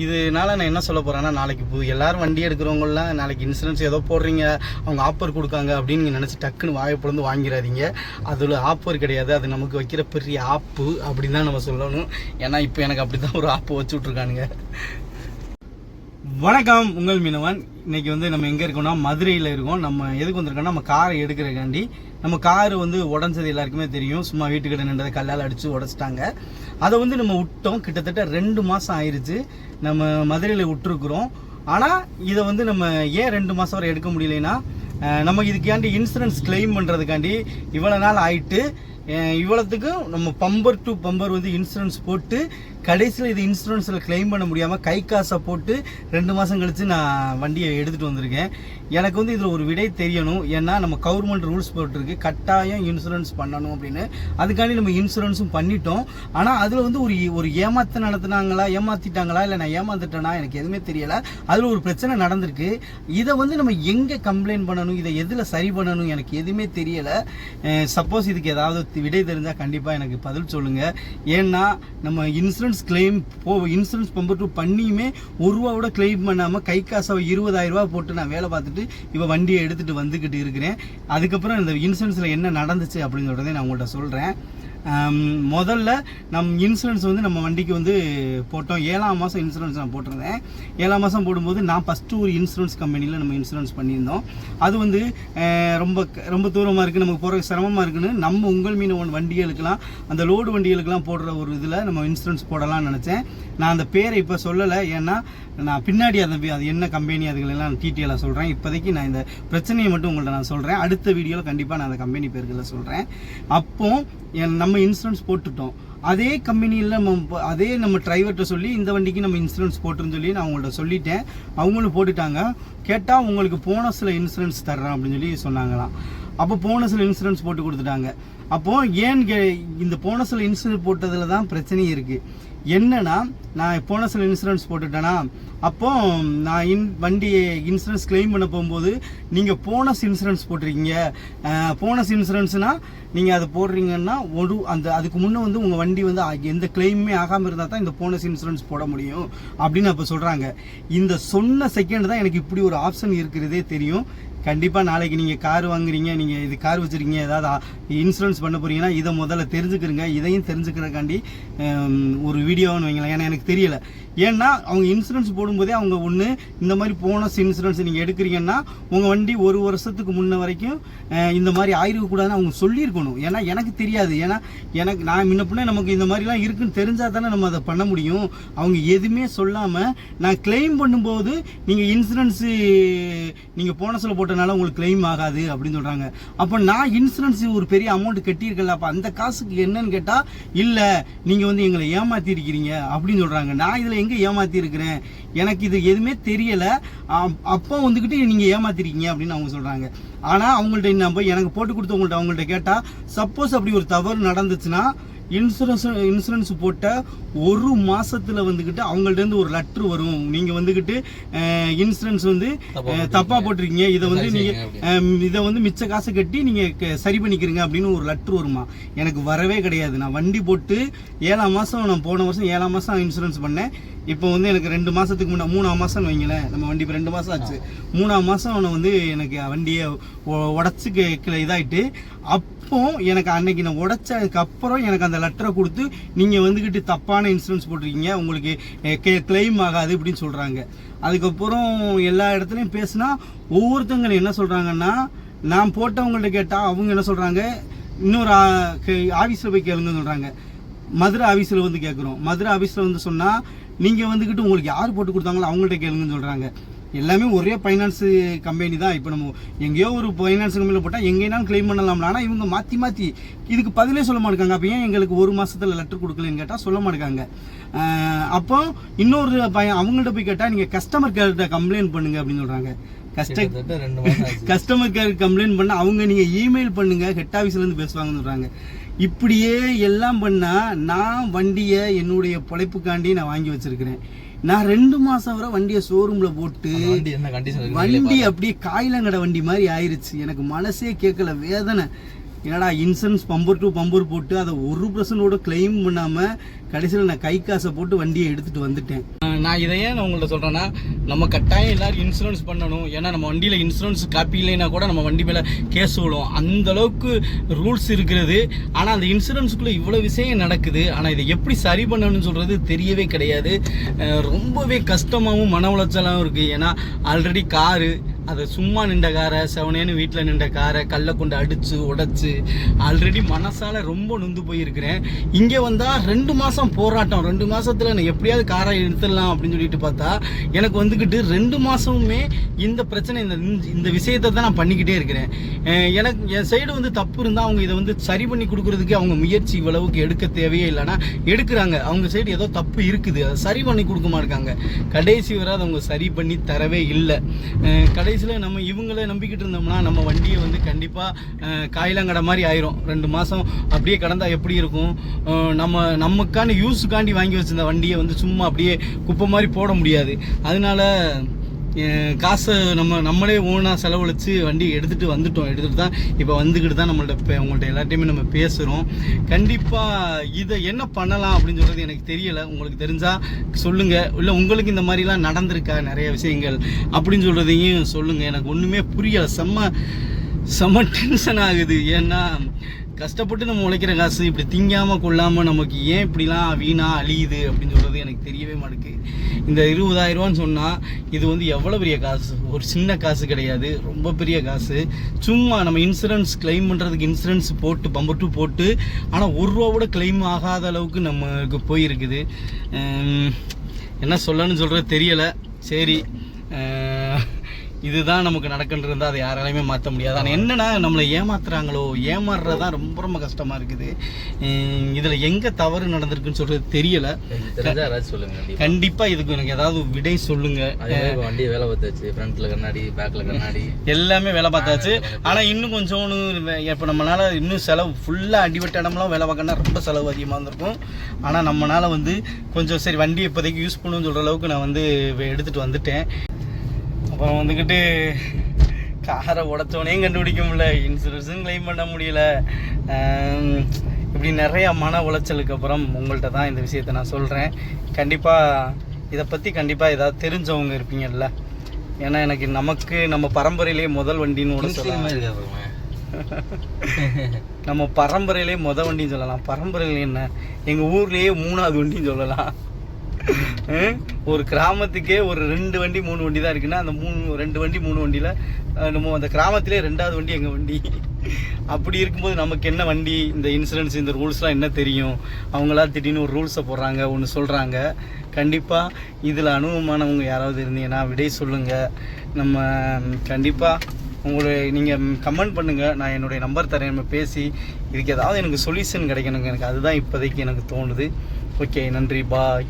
இதனால நான் என்ன சொல்ல போகிறேன்னா, நாளைக்கு எல்லாரும் வண்டி எடுக்கிறவங்களாம் நாளைக்கு இன்சூரன்ஸ் ஏதோ போடுறீங்க, அவங்க ஆஃபர் கொடுக்காங்க அப்படின்னு நீங்கள் நினச்சி டக்குன்னு வாய்ப்புலேருந்து வாங்கிடாதீங்க. அதில் ஆஃபர் கிடையாது, அது நமக்கு வைக்கிற பெரிய ஆப்பு அப்படின்னு தான் நம்ம சொல்லணும். ஏன்னா இப்போ எனக்கு அப்படி தான் ஒரு ஆப்பு வச்சு விட்ருக்கானுங்க. வணக்கம், உங்கள் மீனவன். இன்றைக்கி நம்ம எங்கே இருக்கோம்னா மதுரையில் இருக்கோம். நம்ம எதுக்கு வந்திருக்கோம்னா, நம்ம காரை எடுக்கிறக்காண்டி. நம்ம காரு உடஞ்சது எல்லாருக்குமே தெரியும். சும்மா வீட்டுக்கிட்ட நின்றதை கல்லால் அடித்து உடச்சிட்டாங்க. அதை நம்ம விட்டோம். கிட்டத்தட்ட 2 மாதம் ஆயிடுச்சு நம்ம மதுரையில் விட்டுருக்குறோம். ஆனால் இதை நம்ம ஏன் 2 மாதம் வரை எடுக்க முடியலைன்னா, நம்ம இதுக்காண்டி இன்சூரன்ஸ் கிளைம் பண்ணுறதுக்காண்டி இவ்வளோ நாள் ஆயிட்டு இவ்வளோத்துக்கும் நம்ம பம்பர் டு பம்பர் இன்சூரன்ஸ் போட்டு கடைசியில் இது இன்சூரன்ஸில் கிளைம் பண்ண முடியாமல் கை காசை போட்டு 2 மாதம் கழித்து நான் வண்டியை எடுத்துகிட்டு வந்திருக்கேன். எனக்கு இதில் ஒரு விடை தெரியணும். ஏன்னா நம்ம கவர்மெண்ட் ரூல்ஸ் போட்டிருக்கு, கட்டாயம் இன்சூரன்ஸ் பண்ணணும் அப்படின்னு. அதுக்காண்டி நம்ம இன்சூரன்ஸும் பண்ணிட்டோம். ஆனால் அதில் ஒரு ஏமாற்றிட்டாங்களா இல்லை நான் ஏமாந்துட்டேனா எனக்கு எதுவுமே தெரியலை. அதில் ஒரு பிரச்சனை நடந்திருக்கு. இதை நம்ம எங்கே கம்ப்ளைண்ட் பண்ணணும், இதை எதில் சரி பண்ணணும் எனக்கு எதுவுமே தெரியலை. சப்போஸ் இதுக்கு ஏதாவது விடை தெரிஞ்சால் கண்டிப்பாக எனக்கு பதில் சொல்லுங்கள். ஏன்னா நம்ம இன்சூரன்ஸ் பம்பர் டூ பண்ணியுமே 1 ரூபாவோட கிளைம் பண்ணாமல் கை காசை 20,000 ரூபா போட்டு நான் வேலை பார்த்துட்டு இப்போ வண்டியை எடுத்துகிட்டு வந்துக்கிட்டு இருக்கிறேன். அதுக்கப்புறம் இந்த இன்சூரன்ஸில் என்ன நடந்துச்சு அப்படிங்கிறத நான் உங்கள்கிட்ட சொல்கிறேன். முதல்ல இன்சூரன்ஸ் நம்ம வண்டிக்கு போட்டோம். 7ஆம் மாதம் இன்சூரன்ஸ் நான் போட்டிருந்தேன். 7ஆம் மாதம் போடும்போது நான் ஃபஸ்ட்டு ஒரு இன்சூரன்ஸ் கம்பெனியில் நம்ம இன்சூரன்ஸ் பண்ணியிருந்தோம். அது ரொம்ப ரொம்ப தூரமாக இருக்குது, நமக்கு போகிற சிரமமாக இருக்குன்னு நம்ம உங்கள் மீனவன் வண்டிகளுக்கெல்லாம், அந்த லோடு வண்டிகளுக்கெல்லாம் போடுற ஒரு இதில் நம்ம இன்சூரன்ஸ் போடலாம்னு நினச்சேன். நான் அந்த பேரை இப்போ சொல்லலை. ஏன்னா நான் பின்னாடி அது என்ன கம்பெனி அதுகளெல்லாம் டீட்டெயிலாக சொல்கிறேன். இப்போதைக்கு நான் இந்த பிரச்சனையை மட்டும் உங்கள்கிட்ட நான் சொல்கிறேன். அடுத்த வீடியோவில் கண்டிப்பாக நான் அந்த கம்பெனி பேர்களை சொல்கிறேன். அப்போது நம்ம இன்சூரன்ஸ் போட்டுட்டோம். அதே கம்பெனியில் அதே நம்ம டிரைவர்கிட்ட சொல்லி இந்த வண்டிக்கு நம்ம இன்சூரன்ஸ் போட்டுருன்னு சொல்லி நான் அவங்கள்ட்ட சொல்லிட்டேன். அவங்களும் போட்டுட்டாங்க. கேட்டால் உங்களுக்கு போனஸில் இன்சூரன்ஸ் தர்றேன் அப்படின்னு சொல்லி சொன்னாங்களாம். அப்போ போனஸில் இன்சூரன்ஸ் போட்டு கொடுத்துட்டாங்க. அப்போது இந்த போனஸில் இன்சூரன்ஸ் போட்டதில் தான் பிரச்சனையே இருக்குது. என்னன்னா, நான் போனஸில் இன்சூரன்ஸ் போட்டுட்டேன்னா, அப்போ நான் வண்டி இன்சூரன்ஸ் கிளைம் பண்ண போகும்போது நீங்கள் போனஸ் இன்சூரன்ஸ் போட்டிருக்கீங்க. போனஸ் இன்சூரன்ஸ்னால் நீங்கள் அதை போடுறீங்கன்னா அதுக்கு முன்னே உங்கள் வண்டி எந்த கிளைமே ஆகாமல் இருந்தால் தான் இந்த போனஸ் இன்சூரன்ஸ் போட முடியும் அப்படின்னு அப்போ சொல்கிறாங்க. இந்த சொன்ன செகண்ட் தான் எனக்கு இப்படி ஒரு ஆப்ஷன் இருக்கிறதே தெரியும். கண்டிப்பாக நாளைக்கு நீங்கள் கார் வாங்குறீங்க, நீங்கள் இது கார் வச்சுருக்கீங்க, ஏதாவது இன்சூரன்ஸ் பண்ண போகிறீங்கன்னா இதை முதல்ல தெரிஞ்சுக்கிறங்க. இதையும் தெரிஞ்சுக்கிறக்காண்டி ஒரு வீடியோன்னு வைங்களேன். ஏன்னா எனக்கு தெரியலை. ஏன்னா அவங்க இன்சூரன்ஸ் போடும்போதே அவங்க இந்த மாதிரி போனஸ் இன்சூரன்ஸ் நீங்கள் எடுக்கிறீங்கன்னா உங்கள் வண்டி 1 வருஷத்துக்கு முன்ன வரைக்கும் இந்த மாதிரி ஆயிருக்கக்கூடாதுன்னு அவங்க சொல்லியிருக்கணும். ஏன்னா எனக்கு தெரியாது. ஏன்னா நான் முன்ன பின்ன நமக்கு இந்த மாதிரிலாம் இருக்குன்னு தெரிஞ்சால் தானே நம்ம அதை பண்ண முடியும். அவங்க எதுவுமே சொல்லாமல் நான் கிளைம் பண்ணும்போது நீங்கள் இன்சூரன்ஸு நீங்கள் போனஸில் போட்டனால உங்களுக்கு கிளைம் ஆகாது அப்படின்னு சொல்கிறாங்க. அப்போ நான் இன்சூரன்ஸ் ஒரு பெரிய அமௌண்ட் கட்டியிருக்கல, அப்போ அந்த காசுக்கு என்னன்னு கேட்டால் இல்லை நீங்கள் எங்களை ஏமாற்றிருக்கிறீங்க அப்படின்னு சொல்கிறாங்க. நான் இதில் எங்கே ஏமாற்றி இருக்கிறேன், எனக்கு இது எதுவுமே தெரியலை. அப்போ நீங்கள் ஏமாத்திருக்கீங்க அப்படின்னு அவங்க சொல்கிறாங்க. ஆனால் அவங்கள்ட்ட எனக்கு போட்டு கொடுத்தவங்கள்ட்ட அவங்கள்ட்ட கேட்டால், சப்போஸ் அப்படி ஒரு தவறு நடந்துச்சுன்னா இன்சூரன்ஸ் போட்ட 1 மாசத்துல அவங்கள்ட்ட ஒரு லெட்டர் வரும். நீங்க இன்சூரன்ஸ் தப்பா போட்டிருக்கீங்க, இதை மிச்ச காசை கட்டி நீங்க சரி பண்ணிக்கிறீங்க அப்படின்னு ஒரு லெட்டர் வருமா. எனக்கு வரவே கிடையாது. நான் வண்டி போட்டு 7ஆம் மாசம், நான் போன வருஷம் 7ஆம் மாசம் இன்சூரன்ஸ் பண்ணேன். இப்போ எனக்கு 2 மாசத்துக்கு முன்னாடி 3ஆம் மாசம் வைங்களேன். நம்ம வண்டி இப்போ 2 மாசம் ஆச்சு. 3ஆம் மாசம் எனக்கு வண்டியை உடச்சு இதாயிட்டு, அப்போ எனக்கு அன்னைக்கு நான் உடைச்சதுக்கு அப்புறம் எனக்கு அந்த லெட்டரை கொடுத்து நீங்க தப்பான இன்சூரன்ஸ் போட்டிருக்கீங்க, உங்களுக்கு கிளைம் ஆகாது அப்படின்னு சொல்றாங்க. அதுக்கப்புறம் எல்லா இடத்துலையும் பேசினா ஒவ்வொருத்தங்க என்ன சொல்றாங்கன்னா, நான் போட்டவங்கள்ட்ட கேட்டா அவங்க என்ன சொல்றாங்க, இன்னொரு ஆஃபீஸில் போய் கேளுங்கன்னு சொல்றாங்க. மதுரை ஆஃபீஸில் கேட்குறோம். மதுரை ஆஃபீஸில் சொன்னால் நீங்கள் உங்களுக்கு யார் போட்டு கொடுத்தாங்களோ அவங்கள்ட்ட கேளுங்கன்னு சொல்கிறாங்க. எல்லாமே ஒரே ஃபைனான்ஸு கம்பெனி தான். இப்போ நம்ம எங்கேயோ ஒரு ஃபைனான்ஸ் கம்பெனியில் போட்டால் எங்கேனாலும் கிளைம் பண்ணலாம்ல. ஆனால் இவங்க மாற்றி இதுக்கு பதிலே சொல்ல மாட்டேங்க. அப்போ ஏன் எங்களுக்கு 1 மாதத்தில் லெட்டர் கொடுக்கலன்னு கேட்டால் சொல்ல மாட்டேங்க. அப்போ இன்னொரு அவங்கள்ட்ட போய் கேட்டால் நீங்கள் கஸ்டமர் கேர்கிட்ட கம்ப்ளைண்ட் பண்ணுங்க அப்படின்னு சொல்கிறாங்க. கஸ்டமர் கேர் கம்ப்ளைண்ட் பண்ண அவங்க நீங்கள் இமெயில் பண்ணுங்க, ஹெட் ஆஃபீஸ்லேருந்து பேசுவாங்கன்னு சொல்கிறாங்க. இப்படியே எல்லாம் பண்ணால் நான் வண்டியை என்னுடைய பொழைப்புக்காண்டி நான் வாங்கி வச்சிருக்கிறேன். நான் 2 மாசம் வரை வண்டியை ஷோரூம்ல போட்டு வண்டி அப்படியே காயிலங்கடை வண்டி மாதிரி ஆயிருச்சு. எனக்கு மனசே கேட்கல, வேதனை. ஏன்னா இன்சூரன்ஸ் பம்பர் டு பம்பர் போட்டு அதை 1% கிளைம் பண்ணாமல் கடைசியில் நான் கை காசை போட்டு வண்டியை எடுத்துகிட்டு வந்துட்டேன். நான் இதை ஏன் நான் உங்கள்கிட்ட சொல்கிறேன்னா, நம்ம கட்டாயம் எல்லோரும் இன்சூரன்ஸ் பண்ணணும். ஏன்னா நம்ம வண்டியில் இன்சூரன்ஸ் காப்பி இல்லைன்னா கூட நம்ம வண்டி மேலே கேஸ் விழும், அந்தளவுக்கு ரூல்ஸ் இருக்கிறது. ஆனால் அந்த இன்சூரன்ஸுக்குள்ளே இவ்வளோ விஷயம் நடக்குது. ஆனால் இதை எப்படி சரி பண்ணணும்னு சொல்கிறது தெரியவே கிடையாது. ரொம்பவே கஷ்டமாகவும் மன உளைச்சலாகவும் இருக்குது. ஏன்னா ஆல்ரெடி காரு, அதை சும்மா நின்ற காரை, செவனேன்னு வீட்டில் நின்ற காரை கல்லை கொண்டு அடித்து உடைச்சி ஆல்ரெடி மனசால் ரொம்ப நொந்து போயிருக்கிறேன். இங்கே வந்தால் 2 மாதம் போராட்டம். 2 மாதத்தில் நான் எப்படியாவது காரை எடுத்துடலாம் அப்படின்னு சொல்லிட்டு பார்த்தா எனக்கு வந்துக்கிட்டு 2 மாதமுமே இந்த பிரச்சனை, இந்த விஷயத்தை தான் நான் பண்ணிக்கிட்டே இருக்கிறேன். எனக்கு என் சைடு வந்து தப்பு இருந்தால் அவங்க இதை வந்து சரி பண்ணி கொடுக்குறதுக்கு அவங்க முயற்சி இவ்வளவுக்கு எடுக்க தேவையே இல்லைன்னா எடுக்கிறாங்க. அவங்க சைடு ஏதோ தப்பு இருக்குது, அதை சரி பண்ணி கொடுக்க மாட்டாங்க. கடைசி வரை அதை அவங்க சரி பண்ணி தரவே இல்லை. கடைசியில் நம்ம இவங்கள நம்பிக்கிட்டு இருந்தோம்னா நம்ம வண்டியை வந்து கண்டிப்பாக காயிலாங்கடை மாதிரி ஆயிரும். 2 மாதம் அப்படியே கடந்தால் எப்படி இருக்கும்? நமக்கான யூஸுக்காண்டி வாங்கி வச்சிருந்த வண்டியை வந்து சும்மா அப்படியே குப்பை மாதிரி போட முடியாது. அதனால காசை நம்மளே ஓனாக செலவழித்து வண்டி எடுத்துகிட்டு தான் இப்போ வந்துக்கிட்டு தான் உங்கள்கிட்ட எல்லாத்தையுமே நம்ம பேசுகிறோம். கண்டிப்பாக இதை என்ன பண்ணலாம் அப்படின்னு சொல்கிறது எனக்கு தெரியலை. உங்களுக்கு தெரிஞ்சால் சொல்லுங்கள். இல்லை உங்களுக்கு இந்த மாதிரிலாம் நடந்திருக்கா நிறைய விஷயங்கள் அப்படின்னு சொல்கிறதையும் சொல்லுங்கள். எனக்கு ஒன்றுமே புரியலை. செம்ம டென்ஷன் ஆகுது. ஏன்னா கஷ்டப்பட்டு நம்ம உழைக்கிற காசு இப்படி திங்காமல் கொள்ளாமல் நமக்கு ஏன் இப்படிலாம் வீணாக அழியுது அப்படின்னு சொல்கிறது எனக்கு தெரியவே மாட்டேங்குது. இந்த 20,000 ரூபான்னு சொன்னால் இது வந்து எவ்வளோ பெரிய காசு? ஒரு சின்ன காசு கிடையாது, ரொம்ப பெரிய காசு. சும்மா நம்ம இன்சூரன்ஸ் கிளைம் பண்ணுறதுக்கு இன்சூரன்ஸ் போட்டு பம்பர் டூ போட்டு ஆனால் 1 ரூபா கூட கிளைம் ஆகாத அளவுக்கு நமக்கு போயிருக்குது. என்ன சொல்லணும்னு சொல்கிறது தெரியலை. சரி, இதுதான் நமக்கு நடக்கின்றது. அதை யாராலையுமே மாற்ற முடியாது. ஆனால் என்னன்னா நம்மளை ஏமாறுறது தான் ரொம்ப ரொம்ப கஷ்டமாக இருக்குது. இதில் எங்கே தவறு நடந்திருக்குன்னு சொல்கிறது தெரியலை. கண்டிப்பாக இதுக்கு எனக்கு ஏதாவது விடை சொல்லுங்கள். வண்டி வேலை பார்த்தாச்சு, ஃப்ரண்ட்டில் கண்ணாடி, பேக்கில் கண்ணாடி எல்லாமே வேலை பார்த்தாச்சு. ஆனால் இன்னும் கொஞ்சோன்னு இப்போ நம்மளால் இன்னும் செலவு ஃபுல்லாக அடிபட்ட இடம்லாம் வேலை பார்க்கணுன்னா ரொம்ப செலவு அதிகமாக இருந்திருக்கும். ஆனால் நம்மளால் வந்து கொஞ்சம் சரி வண்டி இப்போதைக்கு யூஸ் பண்ணணும்னு சொல்கிற அளவுக்கு நான் வந்து எடுத்துகிட்டு வந்துட்டேன். அப்புறம் வந்துக்கிட்டு காரை உடச்சோனையும் கண்டுபிடிக்க முடியல, இன்சூரன்ஸும் கிளைம் பண்ண முடியல. இப்படி நிறையா மன உளைச்சலுக்கு அப்புறம் உங்கள்கிட்ட தான் இந்த விஷயத்தை நான் சொல்கிறேன். கண்டிப்பாக இதை பற்றி கண்டிப்பாக ஏதாவது தெரிஞ்சவங்க இருப்பீங்கல்ல. ஏன்னா எனக்கு நம்ம பரம்பரையிலே முதல் வண்டின்னு கூட சொல்லலாம். நம்ம பரம்பரையிலே வண்டின்னு சொல்லலாம். பரம்பரையில் என்ன, எங்கள் ஊர்லேயே 3ஆவது வண்டின்னு சொல்லலாம். ஒரு கிராமத்துக்கே ஒரு 2 வண்டி 3 வண்டி தான் இருக்குன்னா அந்த 2 வண்டி 3 வண்டியில் நம்ம அந்த கிராமத்திலே 2ஆவது வண்டி எங்கள் வண்டி. அப்படி இருக்கும்போது நமக்கு என்ன வண்டி, இந்த இன்சூரன்ஸ், இந்த ரூல்ஸ்லாம் என்ன தெரியும்? அவங்களா திடீர்னு ஒரு ரூல்ஸை போடுறாங்க, ஒன்று சொல்கிறாங்க. கண்டிப்பாக இதில் அனுபவமானவங்க யாராவது இருந்தீங்கன்னா விடை சொல்லுங்கள். நம்ம கண்டிப்பாக நீங்கள் கமெண்ட் பண்ணுங்கள். நான் என்னுடைய நம்பர் தரேன், நம்ம பேசி இதுக்கு ஏதாவது எனக்கு சொல்யூஷன் கிடைக்கணுங்க. எனக்கு அதுதான் இப்போதைக்கு எனக்கு தோணுது. ஓகே, நன்றி, பாய்.